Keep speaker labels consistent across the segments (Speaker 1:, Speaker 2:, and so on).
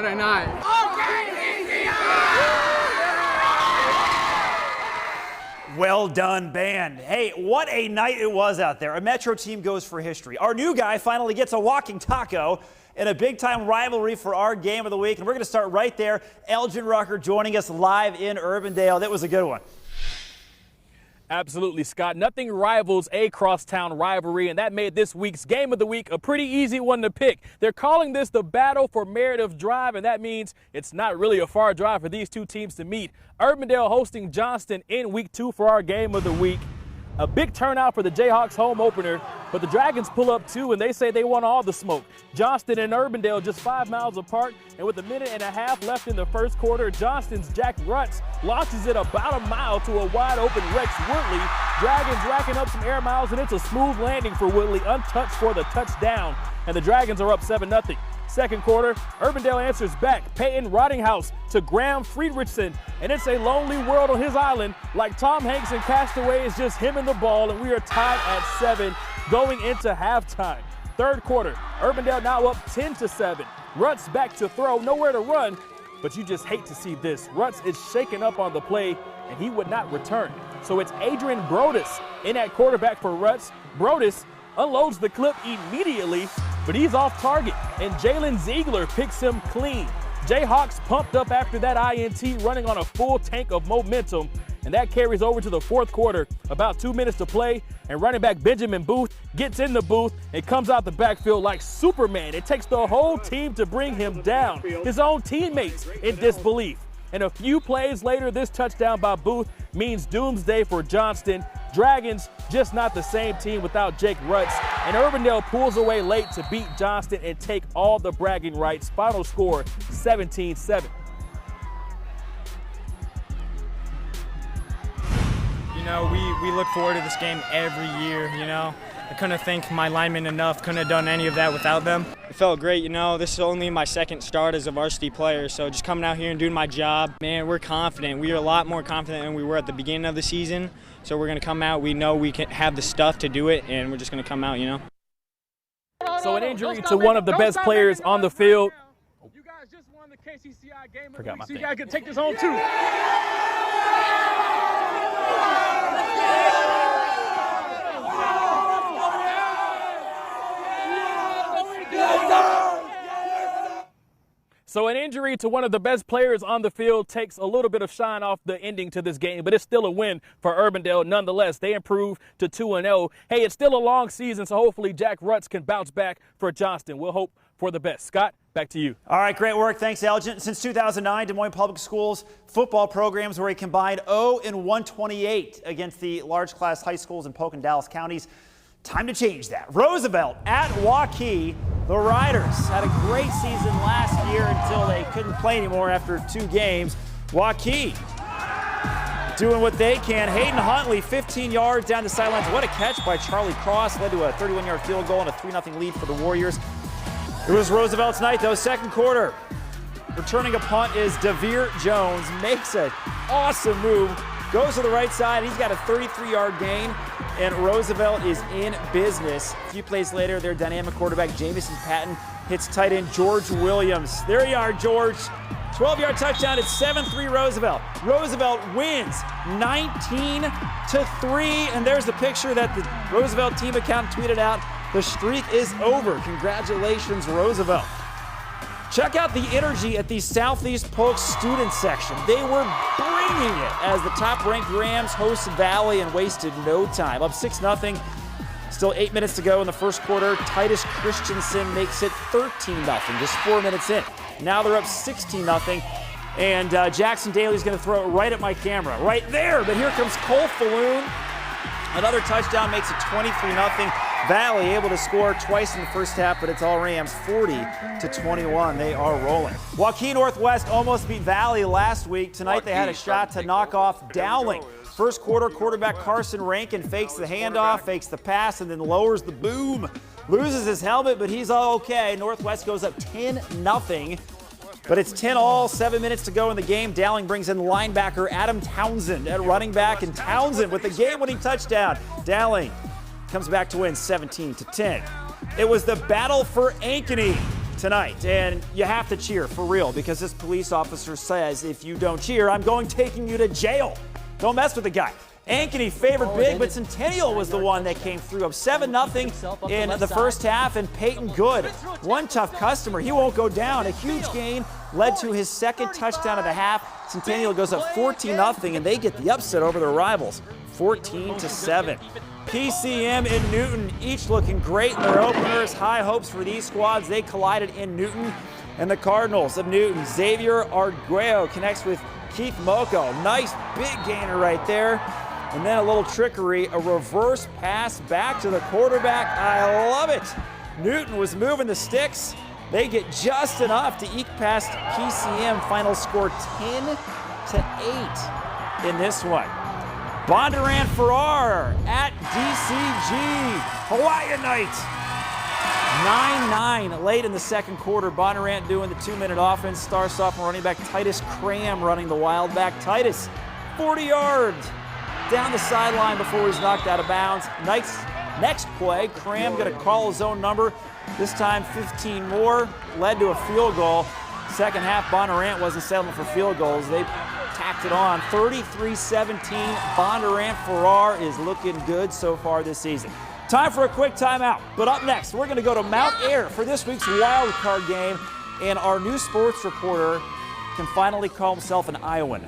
Speaker 1: Friday night.
Speaker 2: Well done, band. Hey, what a night it was out there. A Metro team goes for history. Our new guy finally gets a walking taco in a big-time rivalry for our game of the week. And we're going to start right there. Elgin Rucker joining us live in Urbandale. That was a good one.
Speaker 3: Absolutely, Scott. Nothing rivals a crosstown rivalry, and that made this week's Game of the Week a pretty easy one to pick. They're calling this the Battle for Meredith Drive, and that means it's not really a far drive for these two teams to meet. Urbandale hosting Johnston in Week 2 for our Game of the Week. A big turnout for the Jayhawks home opener, but the Dragons pull up too, and they say they want all the smoke. Johnston and Urbandale just 5 miles apart, and with a minute and a half left in the first quarter, Johnston's Jack Rutz launches it about a mile to a wide-open Rex Woodley. Dragons racking up some air miles, and it's a smooth landing for Woodley, untouched for the touchdown, and the Dragons are up 7-0. Second quarter, Urbandale answers back. Peyton Rottinghouse to Graham Friedrichsen, and it's a lonely world on his island. Like Tom Hanks in Castaway, it's just him and the ball, and we are tied at 7 going into halftime. Third quarter, Urbandale now up 10-7. Rutz back to throw, nowhere to run, but you just hate to see this. Rutz is shaken up on the play, and he would not return. So it's Adrian Brodus in at quarterback for Rutz. Brodus unloads the clip immediately, but he's off target, and Jalen Ziegler picks him clean. Jayhawks pumped up after that INT, running on a full tank of momentum, and that carries over to the fourth quarter. About 2 minutes to play, and running back Benjamin Booth gets in the booth and comes out the backfield like Superman. It takes the whole team to bring him down. His own teammates in disbelief. And a few plays later, this touchdown by Booth means doomsday for Johnston. Dragons just not the same team without Jake Rutz, and Urbandale pulls away late to beat Johnston and take all the bragging rights. Final score 17-7.
Speaker 4: You know, we look forward to this game every year, you know. I couldn't thank my linemen enough, couldn't have done any of that without them. It felt great, you know, this is only my second start as a varsity player, so just coming out here and doing my job, man, we're confident. We are a lot more confident than we were at the beginning of the season, so we're going to come out, we know we can have the stuff to do it, and we're just going to come out, you know.
Speaker 3: So an injury to one of the best players on the field.
Speaker 1: You guys just won the KCCI game of
Speaker 3: Forgot
Speaker 1: the
Speaker 3: my
Speaker 1: week, so you
Speaker 3: thing.
Speaker 1: guys can take this home too.
Speaker 3: So an injury to one of the best players on the field takes a little bit of shine off the ending to this game, but it's still a win for Urbandale. Nonetheless, they improve to 2-0. Hey, it's still a long season, so hopefully Jack Rutz can bounce back for Johnston. We'll hope for the best. Scott, back to you.
Speaker 2: All right, great work. Thanks, Elgin. Since 2009, Des Moines Public Schools football programs were a combined 0-128 against the large class high schools in Polk and Dallas counties. Time to change that. Roosevelt at Waukee. The Riders had a great season last year until they couldn't play anymore after 2 games. Waukee doing what they can. Hayden Huntley, 15 yards down the sidelines. What a catch by Charlie Cross. Led to a 31-yard field goal and a 3-0 lead for the Warriors. It was Roosevelt's night, though. Second quarter. Returning a punt is Devere Jones. Makes an awesome move. Goes to the right side. He's got a 33-yard gain, and Roosevelt is in business. A few plays later, their dynamic quarterback, Jamison Patton, hits tight end George Williams. There you are, George. 12-yard touchdown. It's 7-3 Roosevelt. Roosevelt wins 19-3, and there's the picture that the Roosevelt team account tweeted out. The streak is over. Congratulations, Roosevelt. Check out the energy at the Southeast Polk student section. They were bringing it as the top-ranked Rams hosted Valley and wasted no time. Up 6-0. Still 8 minutes to go in the first quarter. Titus Christensen makes it 13-0, just 4 minutes in. Now they're up 16-0. And Jackson Daly's going to throw it right at my camera. Right there. But here comes Cole Falloon. Another touchdown makes it 23-0. Valley able to score twice in the first half, but it's all Rams, 40-21. They are rolling. Waukee Northwest almost beat Valley last week. Tonight they had a shot to knock off Dowling. First quarter, quarterback Carson Rankin fakes the handoff, fakes the pass, and then lowers the boom. Loses his helmet, but he's all okay. Northwest goes up 10-0. But it's 10-all, 7 minutes to go in the game. Dowling brings in linebacker Adam Townsend at running back, and Townsend with the game-winning touchdown. Dowling comes back to win 17-10. It was the battle for Ankeny. tonight, and you have to cheer for real because this police officer says if you don't cheer, I'm taking you to jail. Don't mess with the guy. Ankeny favored big, but Centennial was the one that came through up 7-0 in the first half, and Peyton Good, one tough customer. He won't go down. A huge gain led to his second touchdown of the half. Centennial goes up 14-0, and they get the upset over their rivals, 14-7. PCM and Newton each looking great in their openers. High hopes for these squads. They collided in Newton, and the Cardinals of Newton, Xavier Arguello connects with Keith Moko. Nice big gainer right there. And then a little trickery, a reverse pass back to the quarterback. I love it. Newton was moving the sticks. They get just enough to eke past PCM. Final score 10-8 in this one. Bondurant-Farrar at DCG. Hawaiian night. 9-9 late in the second quarter. Bondurant doing the 2-minute offense. Star sophomore running back Titus Cram running the wild back. Titus, 40 yards down the sideline before he's knocked out of bounds. Next play, Cram going to call his own number. This time 15 more, led to a field goal. Second half, Bondurant wasn't settling for field goals. They tacked it on. 33-17. Bondurant-Farrar is looking good so far this season. Time for a quick timeout. But up next, we're going to go to Mount Air for this week's wild card game. And our new sports reporter can finally call himself an Iowan.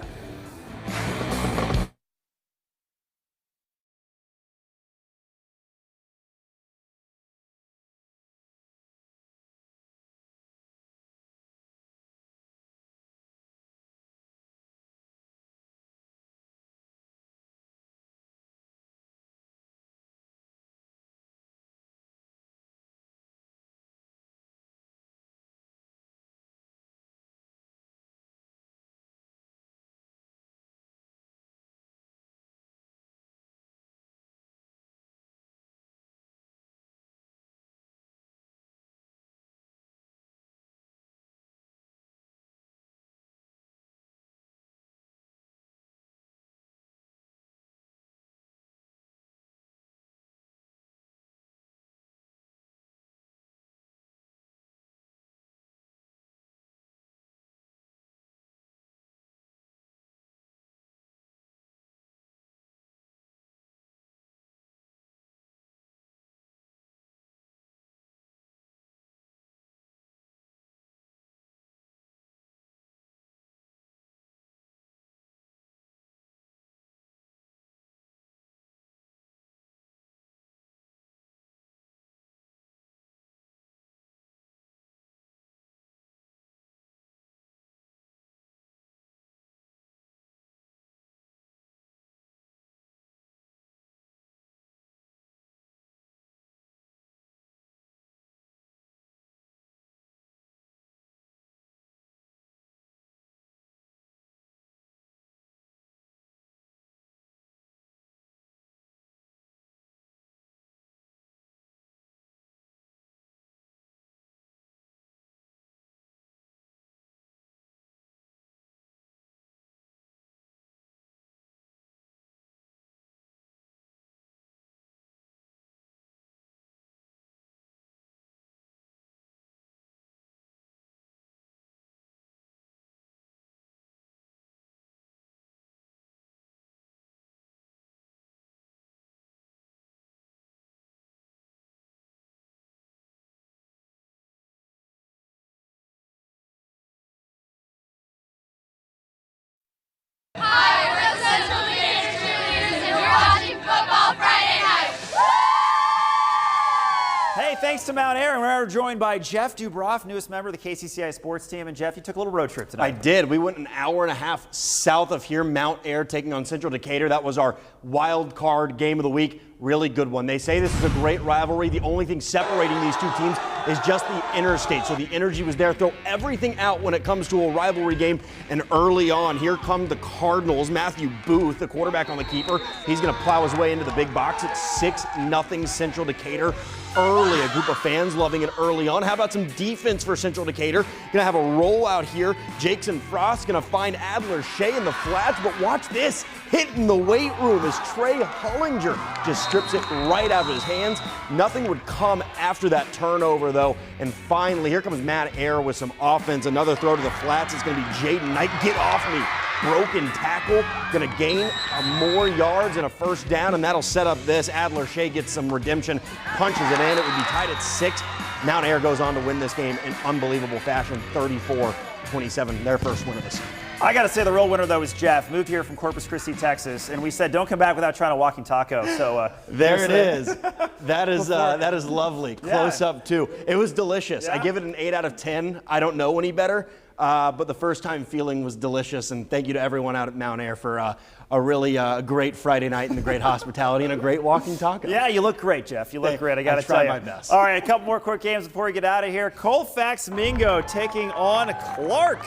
Speaker 2: Hey, thanks to Mount Air, and we're joined by Jeff Dubroff, newest member of the KCCI sports team. And Jeff, you took a little road trip tonight.
Speaker 5: I did. We went an hour and a half south of here, Mount Air taking on Central Decatur. That was our wild card game of the week. Really good one. They say this is a great rivalry. The only thing separating these two teams is just the interstate. So the energy was there. Throw everything out when it comes to a rivalry game. And early on, here come the Cardinals. Matthew Booth, the quarterback on the keeper. He's going to plow his way into the big box. It's 6-0 Central Decatur. Early, a group of fans loving it early on. How about some defense for Central Decatur? Going to have a rollout here. Jackson Frost going to find Adler Shea in the flats. But watch this. Hitting the weight room is Trey Hollinger. Just strips it right out of his hands. Nothing would come after that turnover, though. And finally, here comes Matt Air with some offense. Another throw to the flats. It's going to be Jaden Knight. Get off me. Broken tackle. Going to gain more yards and a first down, and that'll set up this. Adler Shea gets some redemption, punches it in. It would be tied at 6. Mount Air goes on to win this game in unbelievable fashion, 34-27, their first win of the season.
Speaker 2: I got to say the real winner, though, is Jeff. Moved here from Corpus Christi, Texas, and we said don't come back without trying a walking taco. So
Speaker 5: there it is. That is lovely. Close up, too. It was delicious.
Speaker 2: Yeah.
Speaker 5: I give it an 8 out of 10. I don't know any better, but the first time feeling was delicious, and thank you to everyone out at Mount Air for a really great Friday night and the great hospitality and a great walking taco.
Speaker 2: Yeah, you look great, Jeff. You look great. I got to tell
Speaker 5: try
Speaker 2: you.
Speaker 5: my best.
Speaker 2: All right, a couple more quick games before we get out of here. Colfax-Mingo taking on Clark.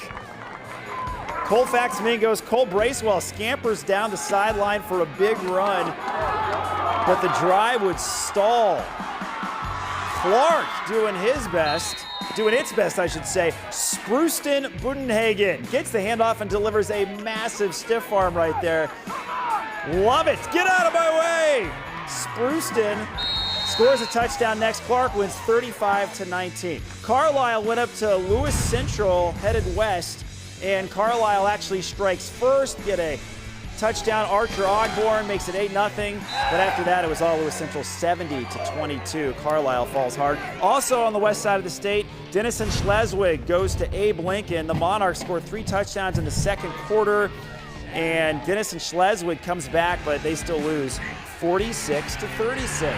Speaker 2: Colfax-Mingo's Cole Bracewell scampers down the sideline for a big run, but the drive would stall. Clark doing its best, I should say. Spruceton Budenhagen gets the handoff and delivers a massive stiff arm right there. Love it. Get out of my way. Spruceton scores a touchdown next. Clark wins 35-19. Carlisle went up to Lewis Central, headed west, and Carlisle actually strikes first, get a touchdown. Archer Ogborn makes it 8-0, but after that it was all Lewis Central 70-22. Carlisle falls hard. Also on the west side of the state, Denison Schleswig goes to Abe Lincoln. The Monarchs scored 3 touchdowns in the second quarter, and Denison Schleswig comes back, but they still lose 46-36.